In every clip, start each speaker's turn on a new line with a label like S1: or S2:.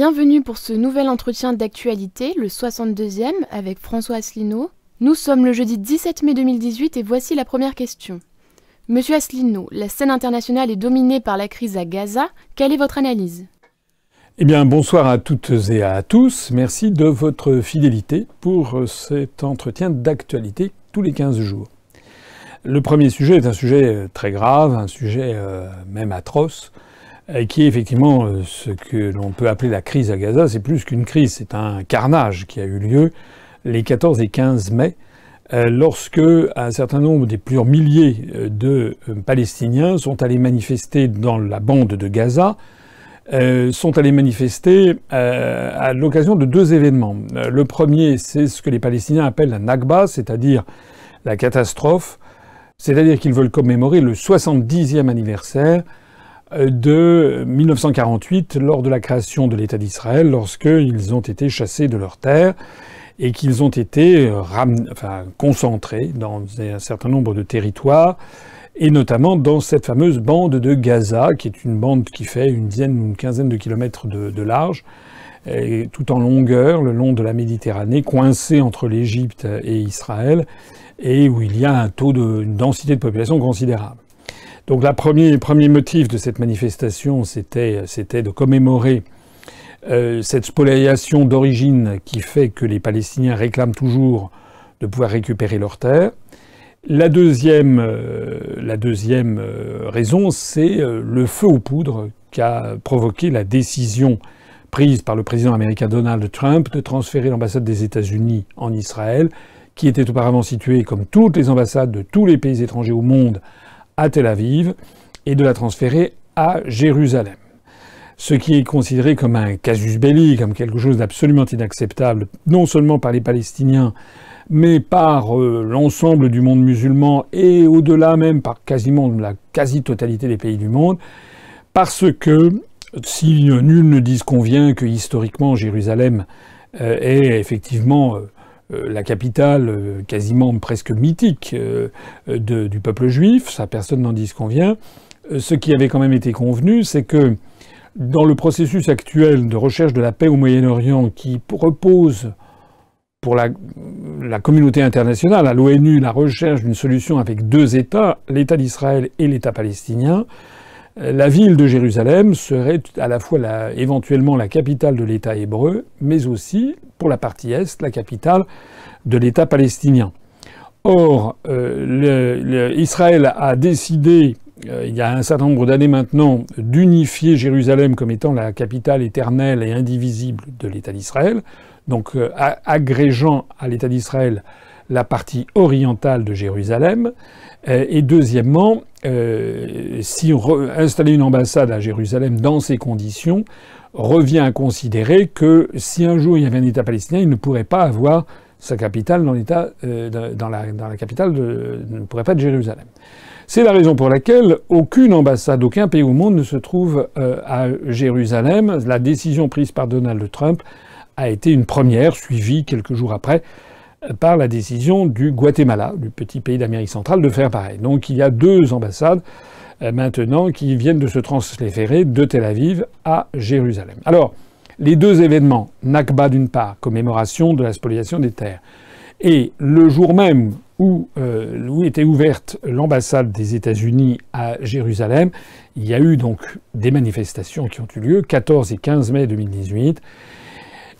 S1: Bienvenue pour ce nouvel entretien d'actualité, le 62e, avec François Asselineau. Nous sommes le jeudi 17 mai 2018 et voici la première question. Monsieur Asselineau, la scène internationale est dominée par la crise à Gaza. Quelle est votre analyse ?
S2: Eh bien, bonsoir à toutes et à tous. Merci de votre fidélité pour cet entretien d'actualité tous les 15 jours. Le premier sujet est un sujet très grave, un sujet même atroce, qui est effectivement ce que l'on peut appeler la crise à Gaza. C'est plus qu'une crise, c'est un carnage qui a eu lieu les 14 et 15 mai, lorsque un certain nombre des plusieurs milliers de Palestiniens sont allés manifester dans la bande de Gaza, sont allés manifester à l'occasion de deux événements. Le premier, c'est ce que les Palestiniens appellent la Nakba, c'est-à-dire la catastrophe, c'est-à-dire qu'ils veulent commémorer le 70e anniversaire de 1948, lors de la création de l'État d'Israël, lorsqu'ils ont été chassés de leurs terres et qu'ils ont été concentrés dans un certain nombre de territoires, et notamment dans cette fameuse bande de Gaza, qui est une bande qui fait une dizaine ou une quinzaine de kilomètres de large, et tout en longueur, le long de la Méditerranée, coincée entre l'Égypte et Israël, et où il y a une densité de population considérable. Donc le premier motif de cette manifestation, c'était de commémorer cette spoliation d'origine qui fait que les Palestiniens réclament toujours de pouvoir récupérer leurs terres. La deuxième raison, c'est le feu aux poudres qu'a provoqué la décision prise par le président américain Donald Trump de transférer l'ambassade des États-Unis en Israël, qui était auparavant située, comme toutes les ambassades de tous les pays étrangers au monde, à Tel Aviv, et de la transférer à Jérusalem. Ce qui est considéré comme un casus belli, comme quelque chose d'absolument inacceptable, non seulement par les Palestiniens, mais par l'ensemble du monde musulman, et au-delà même par quasiment la quasi-totalité des pays du monde, parce que, si nul ne disconvient que historiquement Jérusalem est effectivement la capitale quasiment presque mythique du peuple juif, ça personne n'en disconvient. Ce qui avait quand même été convenu, c'est que dans le processus actuel de recherche de la paix au Moyen-Orient, qui repose pour la communauté internationale, à l'ONU, la recherche d'une solution avec deux États, l'État d'Israël et l'État palestinien, la ville de Jérusalem serait à la fois éventuellement la capitale de l'État hébreu, mais aussi, pour la partie Est, la capitale de l'État palestinien. Or, Israël a décidé, il y a un certain nombre d'années maintenant, d'unifier Jérusalem comme étant la capitale éternelle et indivisible de l'État d'Israël, donc agrégeant à l'État d'Israël la partie orientale de Jérusalem. Et deuxièmement, installer une ambassade à Jérusalem dans ces conditions revient à considérer que si un jour il y avait un État palestinien, il ne pourrait pas avoir sa capitale dans la capitale ne pourrait pas être Jérusalem. C'est la raison pour laquelle aucune ambassade, aucun pays au monde ne se trouve à Jérusalem. La décision prise par Donald Trump a été une première, suivie quelques jours après par la décision du Guatemala, du petit pays d'Amérique centrale, de faire pareil. Donc il y a deux ambassades maintenant qui viennent de se transférer de Tel Aviv à Jérusalem. Alors, les deux événements, Nakba d'une part, commémoration de la spoliation des terres, et le jour même où était ouverte l'ambassade des États-Unis à Jérusalem, il y a eu donc des manifestations qui ont eu lieu, 14 et 15 mai 2018,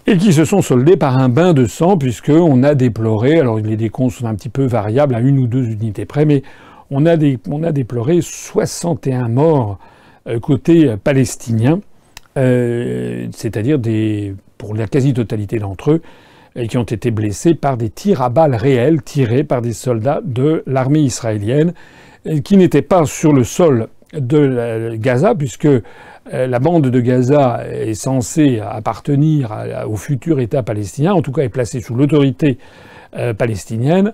S2: et qui se sont soldées par un bain de sang, puisqu'on a déploré, alors les décomptes sont un petit peu variables à une ou deux unités près, mais on a déploré 61 morts côté palestinien, c'est-à-dire pour la quasi-totalité d'entre eux, qui ont été blessés par des tirs à balles réelles tirés par des soldats de l'armée israélienne, qui n'étaient pas sur le sol de Gaza, puisque la bande de Gaza est censée appartenir au futur État palestinien, en tout cas est placée sous l'autorité palestinienne,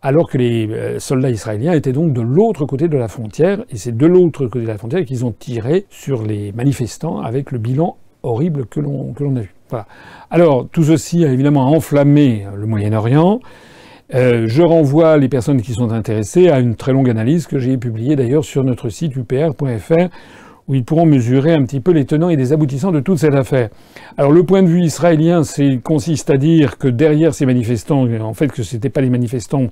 S2: alors que les soldats israéliens étaient donc de l'autre côté de la frontière, et c'est de l'autre côté de la frontière qu'ils ont tiré sur les manifestants avec le bilan horrible que l'on a vu. Voilà. Alors, tout ceci a évidemment enflammé le Moyen-Orient. Je renvoie les personnes qui sont intéressées à une très longue analyse que j'ai publiée d'ailleurs sur notre site upr.fr, où ils pourront mesurer un petit peu les tenants et les aboutissants de toute cette affaire. Alors le point de vue israélien consiste à dire que derrière ces manifestants, en fait que c'était pas les manifestants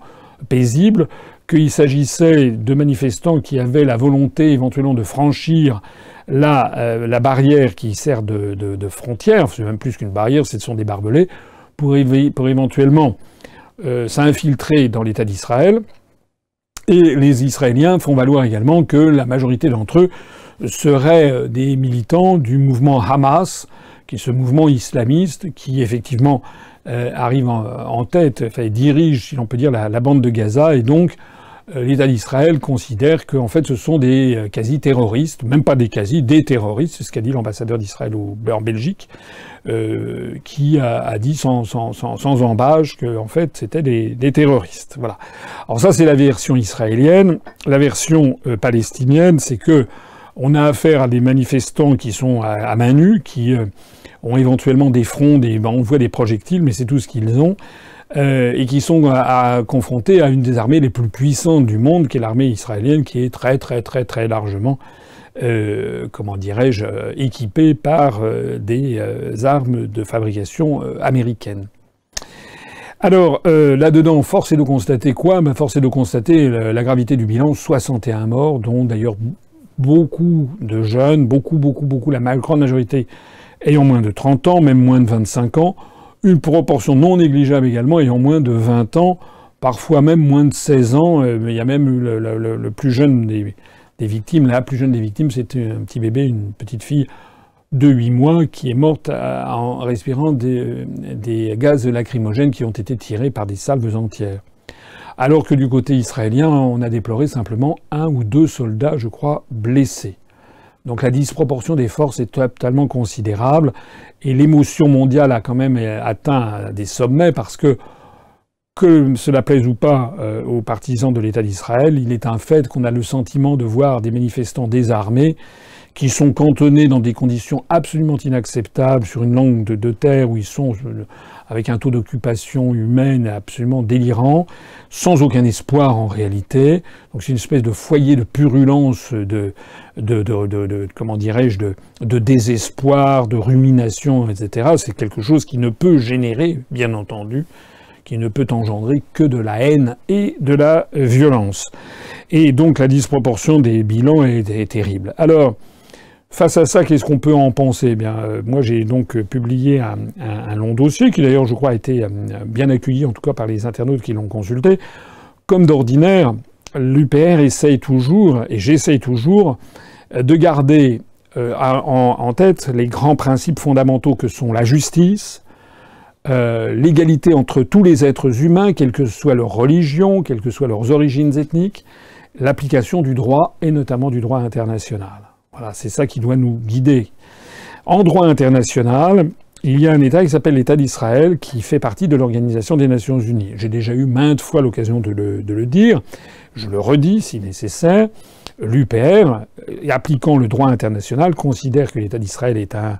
S2: paisibles, qu'il s'agissait de manifestants qui avaient la volonté éventuellement de franchir la barrière qui sert de frontière, c'est même plus qu'une barrière, ce sont des barbelés, pour éventuellement s'infiltrer dans l'État d'Israël. Et les Israéliens font valoir également que la majorité d'entre eux seraient des militants du mouvement Hamas, qui est ce mouvement islamiste qui effectivement arrive en tête, enfin dirige, si l'on peut dire, la bande de Gaza, et donc l'État d'Israël considère qu'en fait ce sont des quasi-terroristes, même pas des terroristes, c'est ce qu'a dit l'ambassadeur d'Israël en Belgique, qui a dit sans embâche que en fait c'était des terroristes. Voilà. Alors ça c'est la version israélienne. La version palestinienne, c'est que on a affaire à des manifestants qui sont à main nue, qui ont éventuellement des fronts, on voit des projectiles, mais c'est tout ce qu'ils ont. Et qui sont confrontés à une des armées les plus puissantes du monde, qui est l'armée israélienne, qui est très largement, comment dirais-je, équipée par des armes de fabrication américaine. Alors, là-dedans, force est de constater quoi? Force est de constater la gravité du bilan, 61 morts, dont d'ailleurs beaucoup de jeunes, la grande majorité ayant moins de 30 ans, même moins de 25 ans, une proportion non négligeable également ayant moins de 20 ans, parfois même moins de 16 ans. Il y a même eu le plus jeune des victimes. La plus jeune des victimes, c'était un petit bébé, une petite fille de 8 mois qui est morte en respirant des gaz lacrymogènes qui ont été tirés par des salves entières. Alors que du côté israélien, on a déploré simplement 1 ou 2 soldats, je crois, blessés. Donc la disproportion des forces est totalement considérable et l'émotion mondiale a quand même atteint des sommets parce que cela plaise ou pas aux partisans de l'État d'Israël, il est un fait qu'on a le sentiment de voir des manifestants désarmés qui sont cantonnés dans des conditions absolument inacceptables sur une langue de terre où ils sont avec un taux d'occupation humaine absolument délirant, sans aucun espoir en réalité. Donc c'est une espèce de foyer de purulence, comment dirais-je, de désespoir, de rumination, etc. C'est quelque chose qui ne peut générer, bien entendu, qui ne peut engendrer que de la haine et de la violence. Et donc la disproportion des bilans est terrible. Alors, face à ça, qu'est-ce qu'on peut en penser? Eh bien, moi, j'ai donc publié un long dossier qui, d'ailleurs, je crois, a été bien accueilli, en tout cas par les internautes qui l'ont consulté. Comme d'ordinaire, l'UPR essaye toujours, et j'essaye toujours, de garder en tête les grands principes fondamentaux que sont la justice, l'égalité entre tous les êtres humains, quelle que soit leur religion, quelles que soient leurs origines ethniques, l'application du droit, et notamment du droit international. Voilà, c'est ça qui doit nous guider. En droit international, il y a un État qui s'appelle l'État d'Israël, qui fait partie de l'Organisation des Nations Unies. J'ai déjà eu maintes fois l'occasion de le dire. Je le redis si nécessaire. L'UPR, appliquant le droit international, considère que l'État d'Israël est un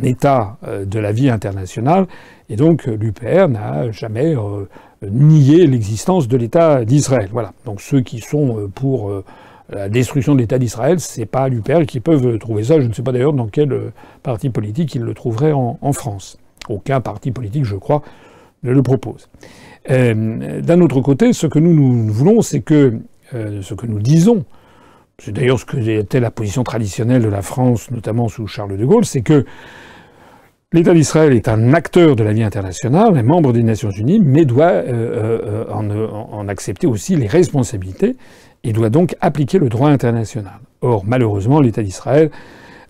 S2: État de la vie internationale. Et donc l'UPR n'a jamais nié l'existence de l'État d'Israël. Voilà. Donc ceux qui sont pour la destruction de l'État d'Israël, c'est pas l'UPR qui peuvent trouver ça. Je ne sais pas d'ailleurs dans quel parti politique ils le trouveraient en France. Aucun parti politique, je crois, ne le propose. D'un autre côté, ce que nous voulons, c'est que ce que nous disons, c'est d'ailleurs ce que était la position traditionnelle de la France, notamment sous Charles de Gaulle, c'est que l'État d'Israël est un acteur de la vie internationale, un membre des Nations Unies, mais doit en accepter aussi les responsabilités et doit donc appliquer le droit international. Or, malheureusement, l'État d'Israël,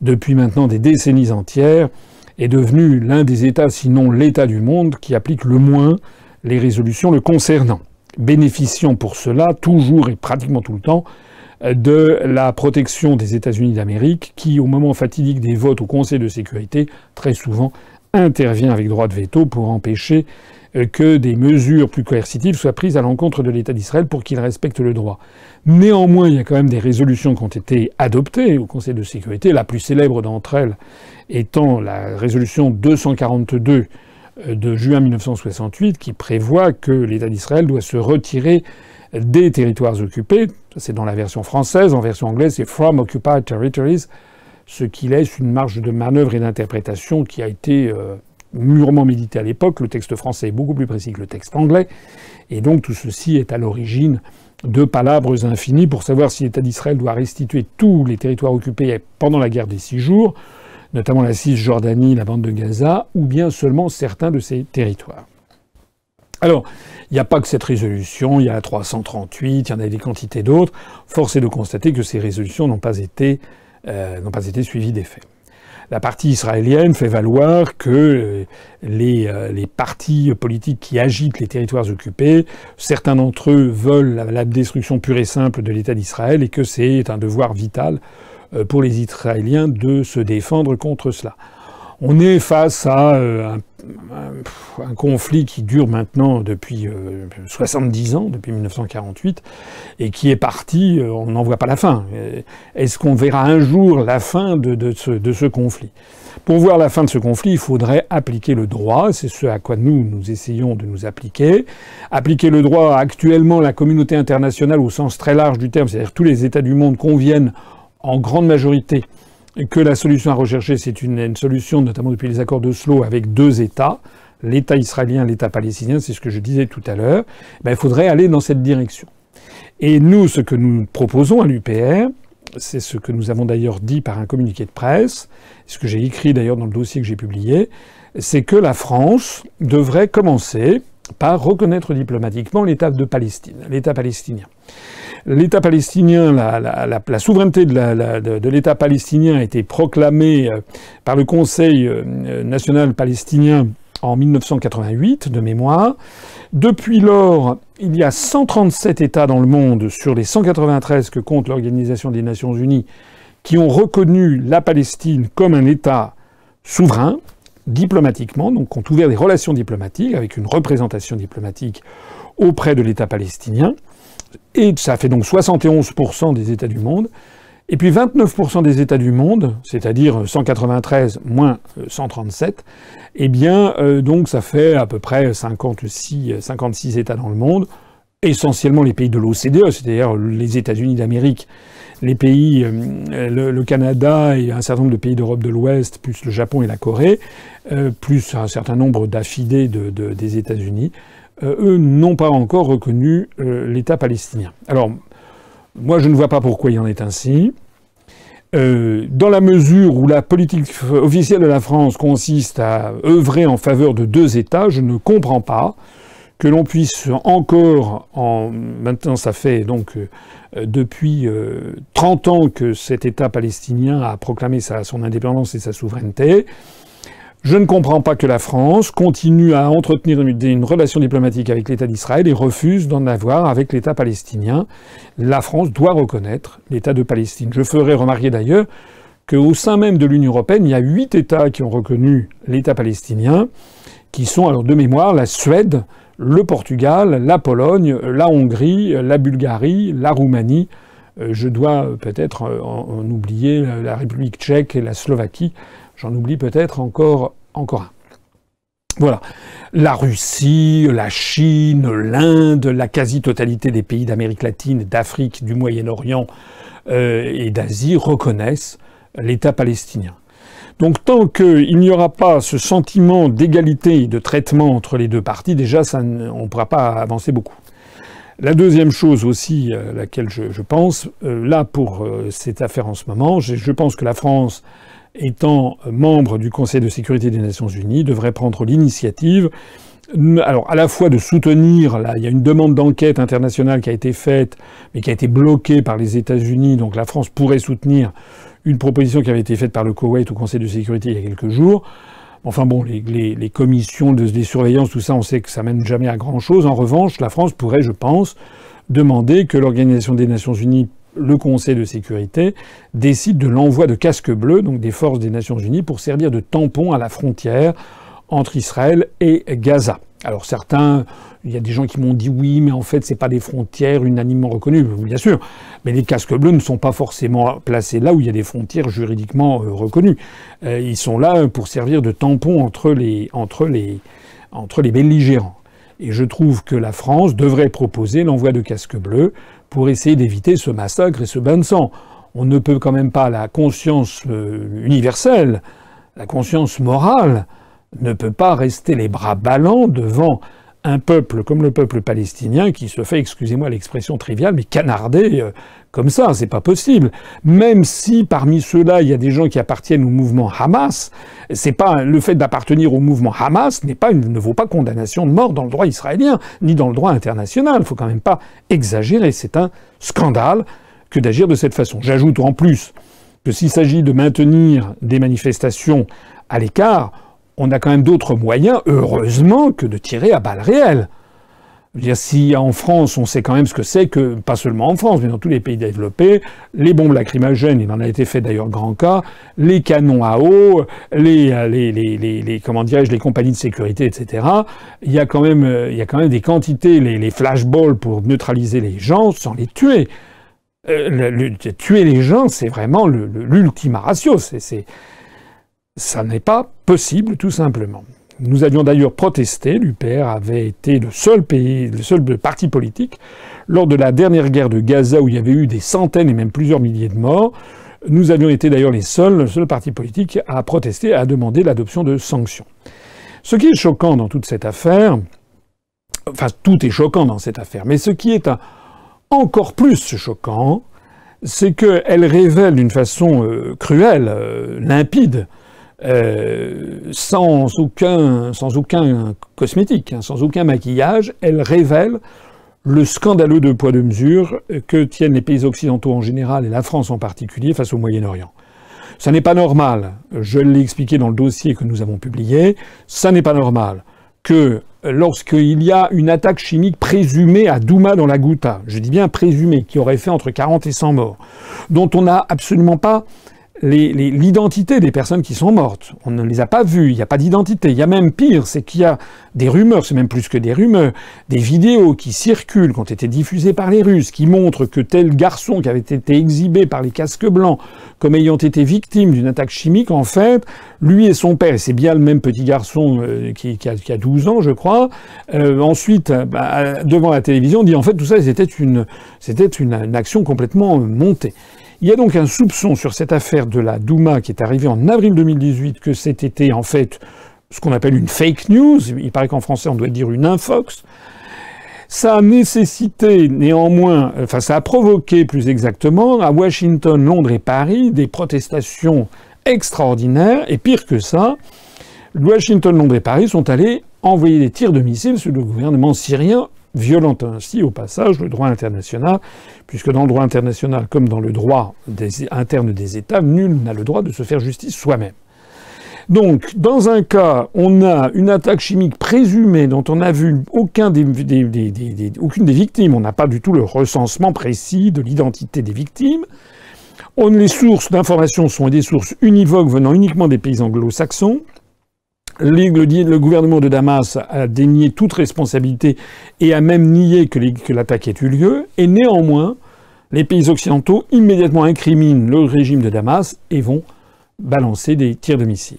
S2: depuis maintenant des décennies entières, est devenu l'un des États, sinon l'État du monde, qui applique le moins les résolutions le concernant, bénéficiant pour cela, toujours et pratiquement tout le temps, de la protection des États-Unis d'Amérique, qui, au moment fatidique des votes au Conseil de sécurité, très souvent intervient avec droit de veto pour empêcher que des mesures plus coercitives soient prises à l'encontre de l'État d'Israël pour qu'il respecte le droit. Néanmoins, il y a quand même des résolutions qui ont été adoptées au Conseil de sécurité, la plus célèbre d'entre elles étant la résolution 242 de juin 1968, qui prévoit que l'État d'Israël doit se retirer des territoires occupés. C'est dans la version française. En version anglaise, c'est « From Occupied Territories ». ce qui laisse une marge de manœuvre et d'interprétation qui a été mûrement médité à l'époque. Le texte français est beaucoup plus précis que le texte anglais. Et donc tout ceci est à l'origine de palabres infinies pour savoir si l'État d'Israël doit restituer tous les territoires occupés pendant la guerre des 6 jours, notamment la Cisjordanie, la bande de Gaza, ou bien seulement certains de ces territoires. Alors, il n'y a pas que cette résolution, il y a la 338, il y en a des quantités d'autres. Force est de constater que ces résolutions n'ont pas été suivies des faits. La partie israélienne fait valoir que les partis politiques qui agitent les territoires occupés, certains d'entre eux veulent la destruction pure et simple de l'État d'Israël et que c'est un devoir vital pour les Israéliens de se défendre contre cela. On est face à un conflit qui dure maintenant depuis 70 ans, depuis 1948, et qui est parti, on n'en voit pas la fin. Est-ce qu'on verra un jour la fin de ce conflit? Pour voir la fin de ce conflit, il faudrait appliquer le droit. C'est ce à quoi nous essayons de nous appliquer. Appliquer le droit, actuellement, la communauté internationale au sens très large du terme, c'est-à-dire tous les États du monde conviennent en grande majorité que la solution à rechercher, c'est une solution, notamment depuis les accords d'Oslo, avec 2 États, l'État israélien, l'État palestinien, c'est ce que je disais tout à l'heure. Il faudrait aller dans cette direction. Et nous, ce que nous proposons à l'UPR, c'est ce que nous avons d'ailleurs dit par un communiqué de presse, ce que j'ai écrit d'ailleurs dans le dossier que j'ai publié, c'est que la France devrait commencer par reconnaître diplomatiquement l'État de Palestine, l'État palestinien. L'État palestinien, la souveraineté de l'État palestinien a été proclamée par le Conseil national palestinien en 1988, de mémoire. Depuis lors, il y a 137 États dans le monde, sur les 193 que compte l'Organisation des Nations Unies, qui ont reconnu la Palestine comme un État souverain, diplomatiquement, donc ont ouvert des relations diplomatiques avec une représentation diplomatique auprès de l'État palestinien. Et ça fait donc 71% des États du monde. Et puis 29% des États du monde, c'est-à-dire 193 moins 137, eh bien, donc ça fait à peu près 56 États dans le monde, essentiellement les pays de l'OCDE, c'est-à-dire les États-Unis d'Amérique, les pays, le Canada et un certain nombre de pays d'Europe de l'Ouest, plus le Japon et la Corée, plus un certain nombre d'affidés des États-Unis. Eux n'ont pas encore reconnu l'État palestinien. Alors, moi, je ne vois pas pourquoi il en est ainsi. Dans la mesure où la politique officielle de la France consiste à œuvrer en faveur de 2 États, je ne comprends pas que l'on puisse encore, maintenant ça fait donc depuis 30 ans que cet État palestinien a proclamé son indépendance et sa souveraineté. Je ne comprends pas que la France continue à entretenir une relation diplomatique avec l'État d'Israël et refuse d'en avoir avec l'État palestinien. La France doit reconnaître l'État de Palestine. Je ferai remarquer d'ailleurs qu'au sein même de l'Union européenne, il y a 8 États qui ont reconnu l'État palestinien, qui sont, alors de mémoire, la Suède, le Portugal, la Pologne, la Hongrie, la Bulgarie, la Roumanie. Je dois peut-être en oublier la République tchèque et la Slovaquie. J'en oublie peut-être encore un. Voilà. La Russie, la Chine, l'Inde, la quasi-totalité des pays d'Amérique latine, d'Afrique, du Moyen-Orient et d'Asie reconnaissent l'État palestinien. Donc tant qu'il n'y aura pas ce sentiment d'égalité et de traitement entre les 2 parties, déjà on ne pourra pas avancer beaucoup. La deuxième chose aussi à laquelle je pense, là pour cette affaire en ce moment, je pense que la France, étant membre du Conseil de sécurité des Nations Unies, devrait prendre l'initiative, alors à la fois de soutenir, là, il y a une demande d'enquête internationale qui a été faite, mais qui a été bloquée par les États-Unis, donc la France pourrait soutenir une proposition qui avait été faite par le Koweït au Conseil de sécurité il y a quelques jours. Enfin bon, les commissions des surveillances, tout ça, on sait que ça mène jamais à grand-chose. En revanche, la France pourrait, je pense, demander que l'Organisation des Nations Unies, le Conseil de sécurité, décide de l'envoi de casques bleus, donc des forces des Nations Unies, pour servir de tampon à la frontière entre Israël et Gaza. Alors certains, il y a des gens qui m'ont dit oui, mais en fait c'est pas des frontières unanimement reconnues, bien sûr, mais les casques bleus ne sont pas forcément placés là où il y a des frontières juridiquement reconnues. Ils sont là pour servir de tampon entre les belligérants. Et je trouve que la France devrait proposer l'envoi de casques bleus pour essayer d'éviter ce massacre et ce bain de sang. on ne peut quand même pas, la conscience universelle, la conscience morale, ne peut pas rester les bras ballants devant un peuple comme le peuple palestinien qui se fait, excusez-moi l'expression triviale, mais canarder comme ça, c'est pas possible. Même si parmi ceux-là, il y a des gens qui appartiennent au mouvement Hamas, c'est pas le fait d'appartenir au mouvement Hamas ne vaut pas condamnation de mort dans le droit israélien, ni dans le droit international. Il faut quand même pas exagérer. C'est un scandale que d'agir de cette façon. J'ajoute en plus que s'il s'agit de maintenir des manifestations à l'écart, on a quand même d'autres moyens, heureusement, que de tirer à balles réelles. Je veux dire, si en France, on sait quand même ce que c'est que, pas seulement en France, mais dans tous les pays développés, les bombes lacrymogènes, il en a été fait d'ailleurs grand cas, les canons à eau, comment dirais-je, les compagnies de sécurité, etc. Il y a quand même des quantités, les flashballs pour neutraliser les gens sans les tuer. Tuer les gens, c'est vraiment l'ultima ratio. Ça n'est pas possible, tout simplement. Nous avions d'ailleurs protesté, l'UPR avait été le seul parti politique, lors de la dernière guerre de Gaza où il y avait eu des centaines et même plusieurs milliers de morts. Nous avions été d'ailleurs le seul parti politique à protester, à demander l'adoption de sanctions. Ce qui est choquant dans toute cette affaire, enfin tout est choquant dans cette affaire, mais ce qui est encore plus choquant, c'est qu'elle révèle d'une façon cruelle, limpide, sans aucun cosmétique, sans aucun maquillage, elle révèle le scandaleux deux poids deux mesures que tiennent les pays occidentaux en général et la France en particulier face au Moyen-Orient. Ça n'est pas normal, je l'ai expliqué dans le dossier que nous avons publié, ça n'est pas normal que lorsqu'il y a une attaque chimique présumée à Douma dans la Ghouta, je dis bien présumée, qui aurait fait entre 40 et 100 morts, dont on n'a absolument pas l'identité des personnes qui sont mortes. On ne les a pas vues, il n'y a pas d'identité. Il y a même pire, c'est qu'il y a des rumeurs, c'est même plus que des rumeurs, des vidéos qui circulent, qui ont été diffusées par les Russes, qui montrent que tel garçon qui avait été exhibé par les casques blancs comme ayant été victime d'une attaque chimique, en fait, lui et son père, et c'est bien le même petit garçon qui a 12 ans, je crois, ensuite, devant la télévision, dit en fait tout ça, c'était une action complètement montée. Il y a donc un soupçon sur cette affaire de la Douma qui est arrivée en avril 2018 que c'était en fait ce qu'on appelle une fake news. Il paraît qu'en français on doit dire une infox. Ça a nécessité néanmoins, enfin ça a provoqué plus exactement à Washington, Londres et Paris des protestations extraordinaires. Et pire que ça, Washington, Londres et Paris sont allés envoyer des tirs de missiles sur le gouvernement syrien, violant ainsi au passage le droit international, puisque dans le droit international comme dans le droit interne des États, nul n'a le droit de se faire justice soi-même. Donc, dans un cas, on a une attaque chimique présumée dont on n'a vu aucune des victimes, on n'a pas du tout le recensement précis de l'identité des victimes. Les sources d'information sont des sources univoques venant uniquement des pays anglo-saxons. Le gouvernement de Damas a dénié toute responsabilité et a même nié que l'attaque ait eu lieu. Et néanmoins, les pays occidentaux immédiatement incriminent le régime de Damas et vont balancer des tirs de missiles.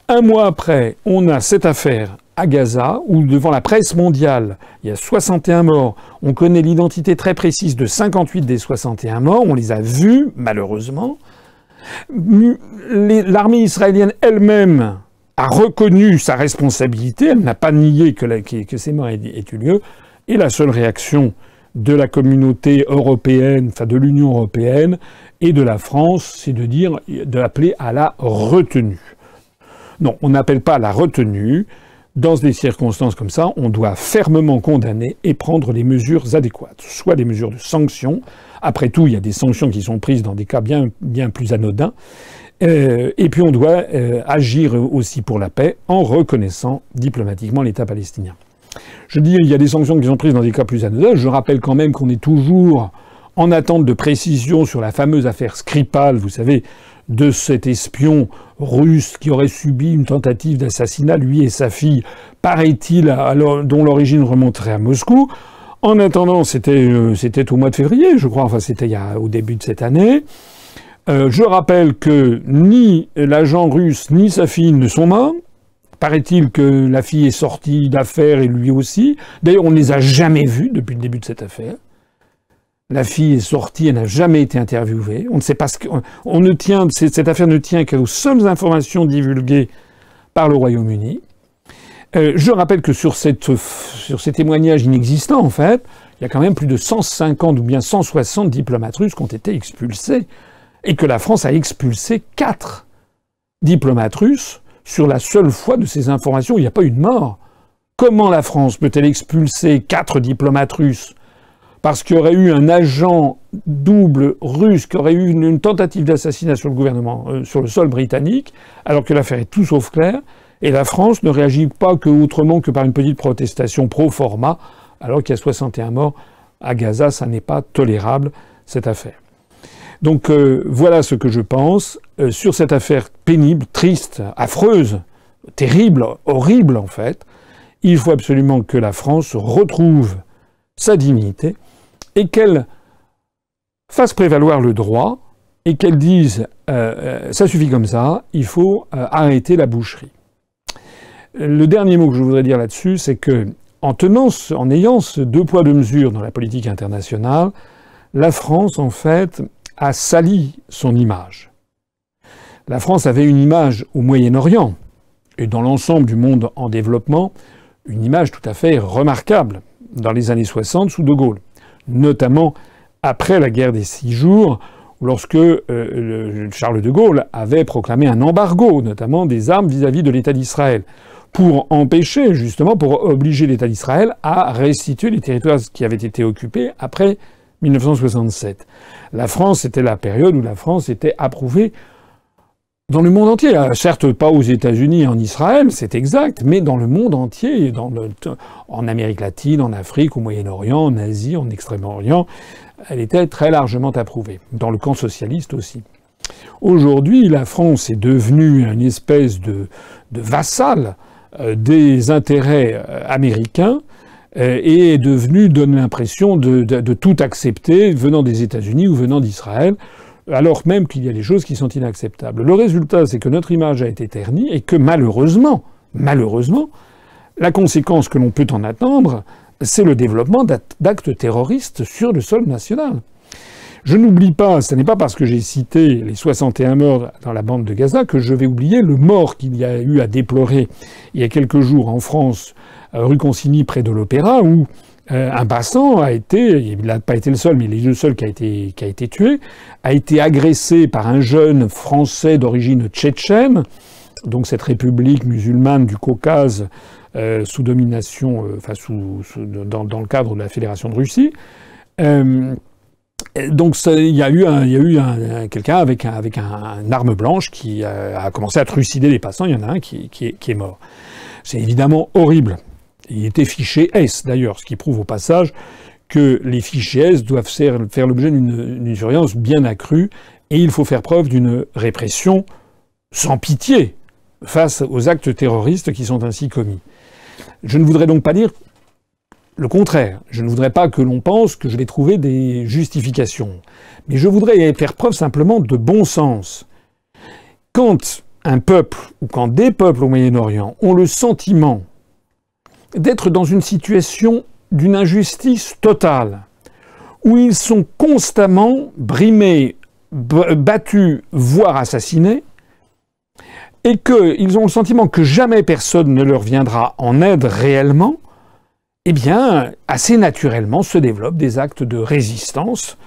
S2: Un mois après, on a cette affaire à Gaza, où devant la presse mondiale, il y a 61 morts. On connaît l'identité très précise de 58 des 61 morts. On les a vus, malheureusement. L'armée israélienne elle-même a reconnu sa responsabilité, elle n'a pas nié que ces morts aient eu lieu, et la seule réaction de la communauté européenne, enfin de l'Union européenne et de la France, c'est d'appeler à la retenue. Non, on n'appelle pas à la retenue. Dans des circonstances comme ça, on doit fermement condamner et prendre les mesures adéquates, soit des mesures de sanctions. Après tout, il y a des sanctions qui sont prises dans des cas bien plus anodins. Et puis on doit agir aussi pour la paix en reconnaissant diplomatiquement l'État palestinien. Je dis il y a des sanctions qui sont prises dans des cas plus anodins. Je rappelle quand même qu'on est toujours en attente de précision sur la fameuse affaire Skripal, vous savez, de cet espion russe qui aurait subi une tentative d'assassinat, lui et sa fille, paraît-il, dont l'origine remonterait à Moscou. En attendant, c'était au mois de février, je crois, enfin c'était au début de cette année. Je rappelle que ni l'agent russe ni sa fille ne sont morts. Paraît-il que la fille est sortie d'affaires et lui aussi. D'ailleurs, on ne les a jamais vus depuis le début de cette affaire. La fille est sortie, elle n'a jamais été interviewée. On ne sait pas ce qu'on ne tient, cette affaire ne tient qu'aux seules informations divulguées par le Royaume-Uni. Je rappelle que sur ces témoignages inexistants, en fait, il y a quand même plus de 150 ou bien 160 diplomates russes qui ont été expulsés, et que la France a expulsé 4 diplomates russes sur la seule foi de ces informations où il n'y a pas eu de mort. Comment la France peut-elle expulser 4 diplomates russes parce qu'il y aurait eu un agent double russe qui aurait eu une tentative d'assassinat sur le gouvernement, sur le sol britannique, alors que l'affaire est tout sauf claire, et la France ne réagit pas autrement que par une petite protestation pro forma, alors qu'il y a 61 morts à Gaza, ça n'est pas tolérable, cette affaire. Donc voilà ce que je pense sur cette affaire pénible, triste, affreuse, terrible, horrible en fait. Il faut absolument que la France retrouve sa dignité et qu'elle fasse prévaloir le droit et qu'elle dise ça suffit comme ça, il faut arrêter la boucherie. Le dernier mot que je voudrais dire là-dessus, c'est que en ayant ce 2 poids 2 mesures dans la politique internationale, la France en fait a sali son image. La France avait une image au Moyen-Orient et dans l'ensemble du monde en développement, une image tout à fait remarquable dans les années 60 sous De Gaulle, notamment après la guerre des 6 jours, lorsque Charles de Gaulle avait proclamé un embargo, notamment des armes vis-à-vis de l'État d'Israël, pour empêcher, justement, pour obliger l'État d'Israël à restituer les territoires qui avaient été occupés après 1967. La France, c'était la période où la France était approuvée dans le monde entier. Certes, pas aux États-Unis et en Israël, c'est exact, mais dans le monde entier, en Amérique latine, en Afrique, au Moyen-Orient, en Asie, en Extrême-Orient, elle était très largement approuvée. Dans le camp socialiste aussi. Aujourd'hui, la France est devenue une espèce de vassal des intérêts américains et est devenue, donne l'impression de tout accepter venant des États-Unis ou venant d'Israël, alors même qu'il y a des choses qui sont inacceptables. Le résultat, c'est que notre image a été ternie et que malheureusement, la conséquence que l'on peut en attendre, c'est le développement d'actes terroristes sur le sol national. Je n'oublie pas, ce n'est pas parce que j'ai cité les 61 morts dans la bande de Gaza que je vais oublier le mort qu'il y a eu à déplorer il y a quelques jours en France, rue Consigny, près de l'Opéra, où un passant a été, il n'a pas été le seul, mais il est le seul qui a été tué, a été agressé par un jeune Français d'origine tchétchène, donc cette république musulmane du Caucase sous domination, dans le cadre de la Fédération de Russie. Donc il y a eu quelqu'un avec un arme blanche qui a commencé à trucider les passants. Il y en a un qui est mort. C'est évidemment horrible. Il était fiché S d'ailleurs, ce qui prouve au passage que les fichiers S doivent faire l'objet d'une surveillance bien accrue et il faut faire preuve d'une répression sans pitié face aux actes terroristes qui sont ainsi commis. Je ne voudrais donc pas dire le contraire. Je ne voudrais pas que l'on pense que je vais trouver des justifications. Mais je voudrais faire preuve simplement de bon sens. Quand un peuple, ou quand des peuples au Moyen-Orient ont le sentiment d'être dans une situation d'une injustice totale, où ils sont constamment brimés, battus, voire assassinés, et qu'ils ont le sentiment que jamais personne ne leur viendra en aide réellement, eh bien, assez naturellement se développent des actes de résistance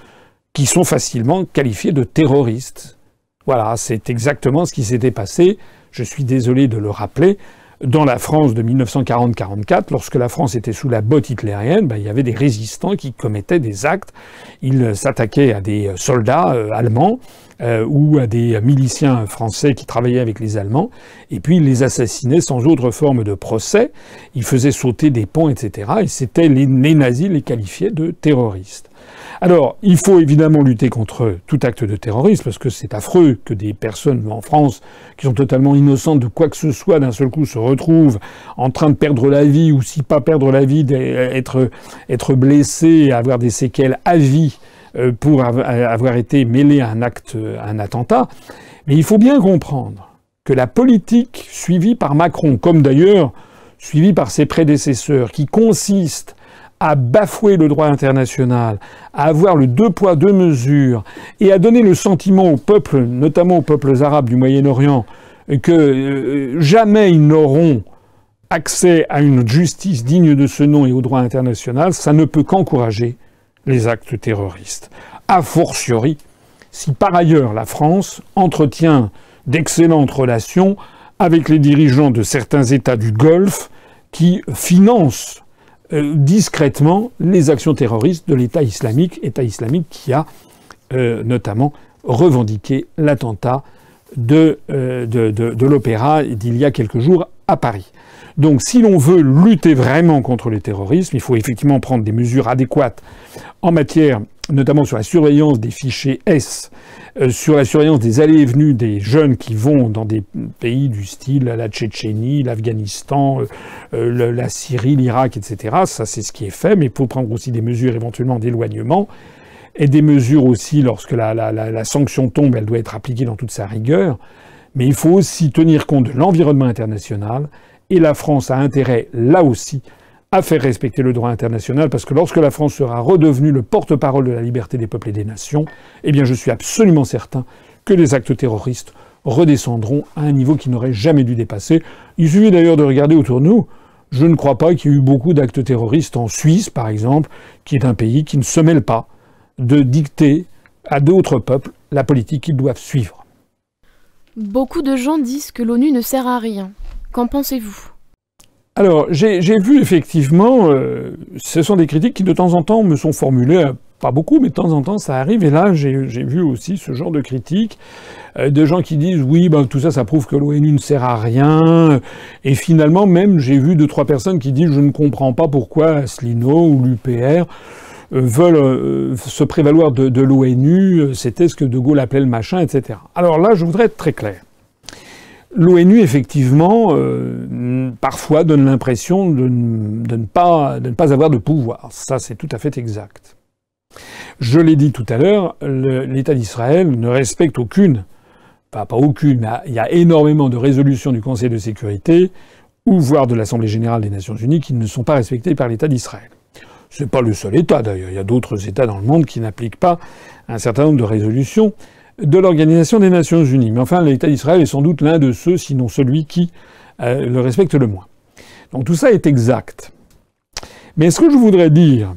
S2: qui sont facilement qualifiés de terroristes. Voilà, c'est exactement ce qui s'était passé, je suis désolé de le rappeler, dans la France de 1940-44, lorsque la France était sous la botte hitlérienne, il y avait des résistants qui commettaient des actes. Ils s'attaquaient à des soldats allemands ou à des miliciens français qui travaillaient avec les Allemands, et puis ils les assassinaient sans autre forme de procès. Ils faisaient sauter des ponts, etc. Et c'était les nazis les qualifiaient de terroristes. Alors, il faut évidemment lutter contre tout acte de terrorisme, parce que c'est affreux que des personnes en France qui sont totalement innocentes de quoi que ce soit, d'un seul coup se retrouvent en train de perdre la vie, ou si pas perdre la vie, être blessés, avoir des séquelles à vie pour avoir été mêlés à un attentat. Mais il faut bien comprendre que la politique suivie par Macron, comme d'ailleurs suivie par ses prédécesseurs, qui consiste à bafouer le droit international, à avoir le deux poids, deux mesures, et à donner le sentiment aux peuples, notamment aux peuples arabes du Moyen-Orient, que jamais ils n'auront accès à une justice digne de ce nom et au droit international, ça ne peut qu'encourager les actes terroristes. A fortiori, si par ailleurs la France entretient d'excellentes relations avec les dirigeants de certains États du Golfe qui financent discrètement les actions terroristes de l'État islamique qui a notamment revendiqué l'attentat de l'Opéra d'il y a quelques jours à Paris. Donc si l'on veut lutter vraiment contre le terrorisme, il faut effectivement prendre des mesures adéquates en matière, notamment sur la surveillance des fichiers S, sur la surveillance des allées et venues des jeunes qui vont dans des pays du style la Tchétchénie, l'Afghanistan, la Syrie, l'Irak, etc. Ça, c'est ce qui est fait, mais il faut prendre aussi des mesures éventuellement d'éloignement et des mesures aussi, lorsque la sanction tombe, elle doit être appliquée dans toute sa rigueur. Mais il faut aussi tenir compte de l'environnement international, et la France a intérêt, là aussi, à faire respecter le droit international, parce que lorsque la France sera redevenue le porte-parole de la liberté des peuples et des nations, eh bien je suis absolument certain que les actes terroristes redescendront à un niveau qu'ils n'auraient jamais dû dépasser. Il suffit d'ailleurs de regarder autour de nous. Je ne crois pas qu'il y ait eu beaucoup d'actes terroristes en Suisse, par exemple, qui est un pays qui ne se mêle pas de dicter à d'autres peuples la politique qu'ils doivent suivre.
S1: Beaucoup de gens disent que l'ONU ne sert à rien. Qu'en pensez-vous ?
S2: Alors, j'ai vu effectivement, ce sont des critiques qui de temps en temps me sont formulées, pas beaucoup, mais de temps en temps ça arrive, et là j'ai vu aussi ce genre de critiques, de gens qui disent oui, ben, tout ça, ça prouve que l'ONU ne sert à rien, et finalement même j'ai vu 2-3 personnes qui disent je ne comprends pas pourquoi Asselineau ou l'UPR veulent se prévaloir de l'ONU, c'était ce que De Gaulle appelait le machin, etc. Alors là, je voudrais être très clair. L'ONU, effectivement, parfois donne l'impression de ne pas avoir de pouvoir. Ça, c'est tout à fait exact. Je l'ai dit tout à l'heure, l'État d'Israël ne respecte aucune, pas aucune, mais il y a énormément de résolutions du Conseil de sécurité, ou voire de l'Assemblée générale des Nations unies, qui ne sont pas respectées par l'État d'Israël. C'est pas le seul État, d'ailleurs. Il y a d'autres États dans le monde qui n'appliquent pas un certain nombre de résolutions de l'Organisation des Nations Unies. Mais enfin, l'État d'Israël est sans doute l'un de ceux, sinon celui qui le respecte le moins. Donc tout ça est exact. Mais ce que je voudrais dire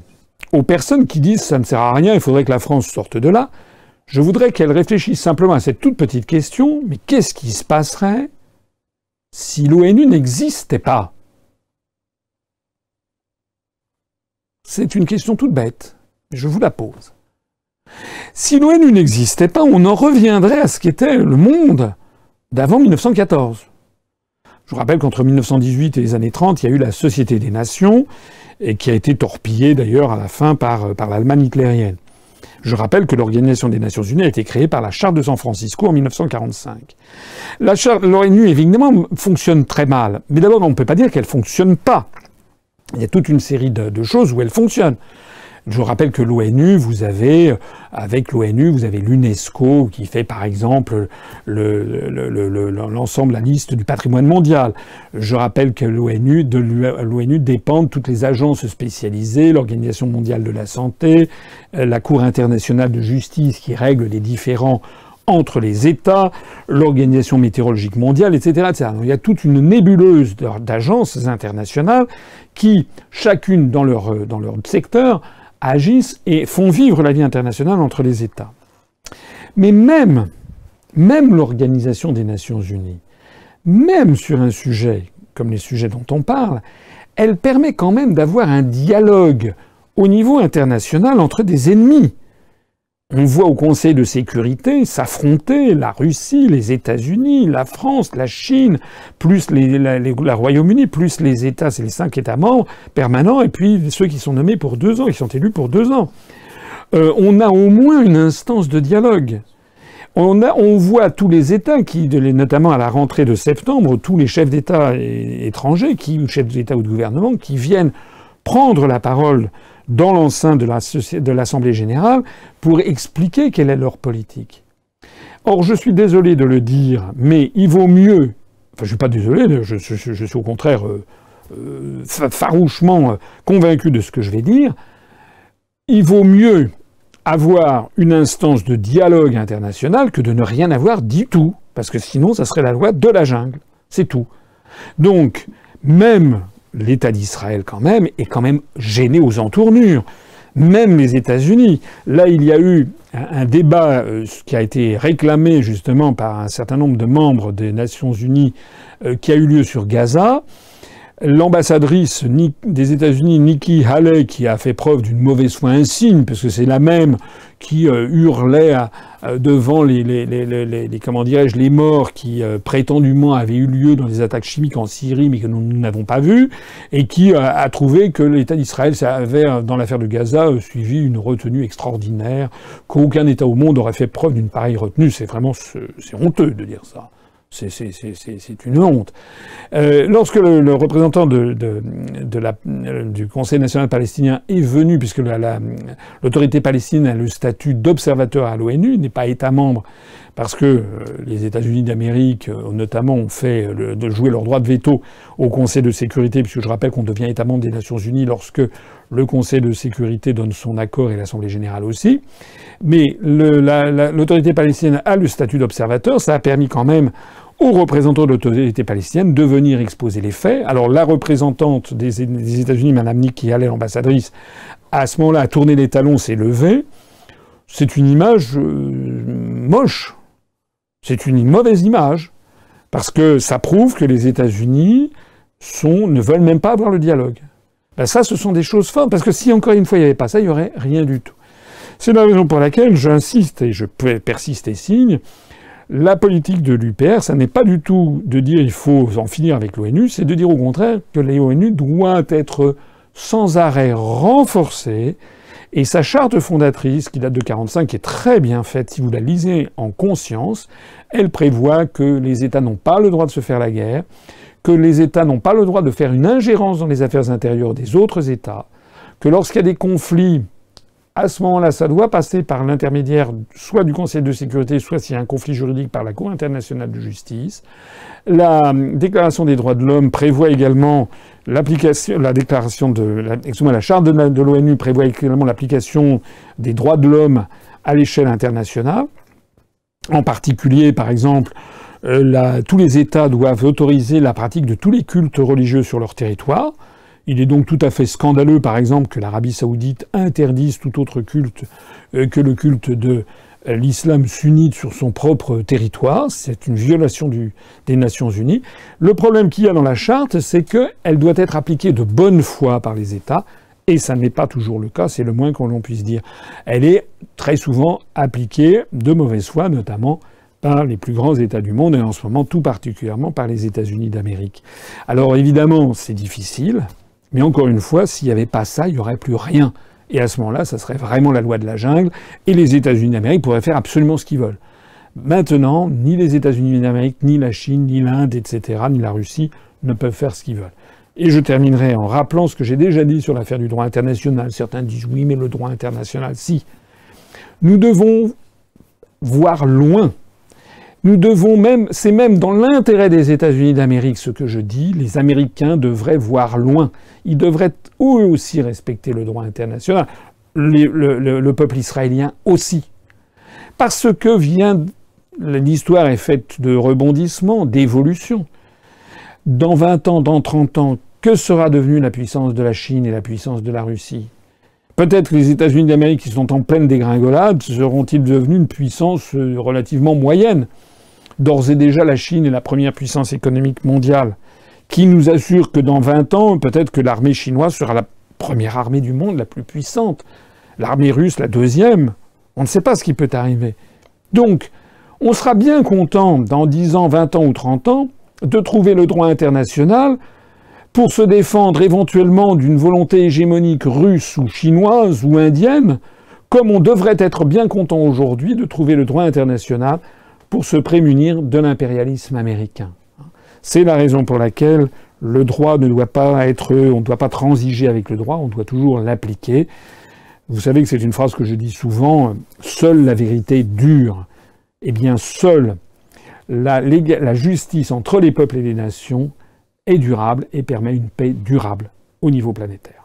S2: aux personnes qui disent « ça ne sert à rien, il faudrait que la France sorte de là », je voudrais qu'elles réfléchissent simplement à cette toute petite question, mais qu'est-ce qui se passerait si l'ONU n'existait pas ? C'est une question toute bête, mais je vous la pose. Si l'ONU n'existait pas, on en reviendrait à ce qu'était le monde d'avant 1914. Je vous rappelle qu'entre 1918 et les années 30, il y a eu la Société des Nations, et qui a été torpillée d'ailleurs à la fin par l'Allemagne hitlérienne. Je rappelle que l'Organisation des Nations Unies a été créée par la Charte de San Francisco en 1945. L'ONU, évidemment, fonctionne très mal. Mais d'abord, on ne peut pas dire qu'elle ne fonctionne pas. Il y a toute une série de choses où elle fonctionne. Je vous rappelle que l'ONU, avec l'ONU, vous avez l'UNESCO qui fait par exemple l'ensemble, la liste du patrimoine mondial. Je rappelle que l'ONU dépendent toutes les agences spécialisées, l'Organisation mondiale de la santé, la Cour internationale de justice qui règle les différends entre les États, l'Organisation météorologique mondiale, etc., etc. Donc, il y a toute une nébuleuse d'agences internationales qui, chacune dans leur secteur, agissent et font vivre la vie internationale entre les États. Mais même l'Organisation des Nations Unies, même sur un sujet comme les sujets dont on parle, elle permet quand même d'avoir un dialogue au niveau international entre des ennemis. On voit au Conseil de sécurité s'affronter la Russie, les États-Unis, la France, la Chine, plus la Royaume-Uni, plus les États, c'est les 5 États membres permanents, et puis ceux qui sont nommés pour 2 ans, qui sont élus pour 2 ans. On a au moins une instance de dialogue. On voit tous les États, notamment à la rentrée de septembre, tous les chefs d'État étrangers, ou chefs d'État ou de gouvernement, qui viennent prendre la parole dans l'enceinte de l'Assemblée générale pour expliquer quelle est leur politique. Or, je suis désolé de le dire, mais il vaut mieux... Enfin, je suis pas désolé, je suis au contraire farouchement convaincu de ce que je vais dire, il vaut mieux avoir une instance de dialogue international que de ne rien avoir du tout. Parce que sinon, ça serait la loi de la jungle. C'est tout. Donc, même l'État d'Israël, quand même, est quand même gêné aux entournures. Même les États-Unis. Là, il y a eu un débat qui a été réclamé justement par un certain nombre de membres des Nations Unies qui a eu lieu sur Gaza. L'ambassadrice des États-Unis, Nikki Haley, qui a fait preuve d'une mauvaise foi insigne, parce que c'est la même qui hurlait devant comment dirais-je, les morts qui prétendument avaient eu lieu dans les attaques chimiques en Syrie, mais que nous n'avons pas vues, et qui a trouvé que l'État d'Israël avait, dans l'affaire de Gaza, suivi une retenue extraordinaire, qu'aucun État au monde aurait fait preuve d'une pareille retenue. C'est vraiment, c'est honteux de dire ça. C'est une honte. Lorsque le représentant du Conseil national palestinien est venu, puisque l'autorité palestinienne a le statut d'observateur à l'ONU, n'est pas État membre, parce que les États-Unis d'Amérique, notamment, ont fait de jouer leur droit de veto au Conseil de sécurité, puisque je rappelle qu'on devient État membre des Nations Unies lorsque le Conseil de sécurité donne son accord et l'Assemblée générale aussi. Mais l'autorité palestinienne a le statut d'observateur. Ça a permis quand même aux représentants de l'autorité palestinienne de venir exposer les faits. Alors la représentante des États-Unis, Mme Nikki Haley, l'ambassadrice, à ce moment-là a tourné les talons, s'est levée. C'est une image moche. C'est une mauvaise image. Parce que ça prouve que les États-Unis ne veulent même pas avoir le dialogue. Ben ça, ce sont des choses fortes. Parce que si, encore une fois, il n'y avait pas ça, il n'y aurait rien du tout. C'est la raison pour laquelle j'insiste, et je persiste et signe, la politique de l'UPR, ça n'est pas du tout de dire il faut en finir avec l'ONU, c'est de dire au contraire que l'ONU doit être sans arrêt renforcée, et sa charte fondatrice, qui date de 1945, qui est très bien faite, si vous la lisez en conscience, elle prévoit que les États n'ont pas le droit de se faire la guerre, que les États n'ont pas le droit de faire une ingérence dans les affaires intérieures des autres États, que lorsqu'il y a des conflits, à ce moment-là, ça doit passer par l'intermédiaire soit du Conseil de sécurité, soit s'il y a un conflit juridique par la Cour internationale de justice. La Déclaration des droits de l'homme prévoit également l'application, la charte de l'ONU prévoit également l'application des droits de l'homme à l'échelle internationale. En particulier, par exemple, tous les États doivent autoriser la pratique de tous les cultes religieux sur leur territoire. Il est donc tout à fait scandaleux, par exemple, que l'Arabie saoudite interdise tout autre culte que le culte de l'islam sunnite sur son propre territoire. C'est une violation des Nations Unies. Le problème qu'il y a dans la charte, c'est qu'elle doit être appliquée de bonne foi par les États, et ça n'est pas toujours le cas, c'est le moins qu'on l'on puisse dire. Elle est très souvent appliquée de mauvaise foi, notamment par les plus grands États du monde, et en ce moment tout particulièrement par les États-Unis d'Amérique. Alors évidemment, c'est difficile. Mais encore une fois, s'il n'y avait pas ça, il n'y aurait plus rien. Et à ce moment-là, ça serait vraiment la loi de la jungle, et les États-Unis d'Amérique pourraient faire absolument ce qu'ils veulent. Maintenant, ni les États-Unis d'Amérique, ni la Chine, ni l'Inde, etc., ni la Russie ne peuvent faire ce qu'ils veulent. Et je terminerai en rappelant ce que j'ai déjà dit sur l'affaire du droit international. Certains disent oui, mais le droit international, si. Nous devons voir loin. Nous devons c'est même dans l'intérêt des États-Unis d'Amérique ce que je dis, les Américains devraient voir loin. Ils devraient eux aussi respecter le droit international, le peuple israélien aussi. Parce que l'histoire est faite de rebondissements, d'évolutions. Dans 20 ans, dans 30 ans, que sera devenue la puissance de la Chine et la puissance de la Russie ? Peut-être que les États-Unis d'Amérique, qui sont en pleine dégringolade, seront-ils devenus une puissance relativement moyenne ? D'ores et déjà, la Chine est la première puissance économique mondiale, qui nous assure que dans 20 ans, peut-être que l'armée chinoise sera la première armée du monde, la plus puissante. L'armée russe, la deuxième. On ne sait pas ce qui peut arriver. Donc, on sera bien content, dans 10 ans, 20 ans ou 30 ans, de trouver le droit international pour se défendre éventuellement d'une volonté hégémonique russe ou chinoise ou indienne, comme on devrait être bien content aujourd'hui de trouver le droit international pour se prémunir de l'impérialisme américain. C'est la raison pour laquelle le droit ne doit pas on ne doit pas transiger avec le droit, on doit toujours l'appliquer. Vous savez que c'est une phrase que je dis souvent, seule la vérité dure. Eh bien, seule la justice entre les peuples et les nations est durable et permet une paix durable au niveau planétaire.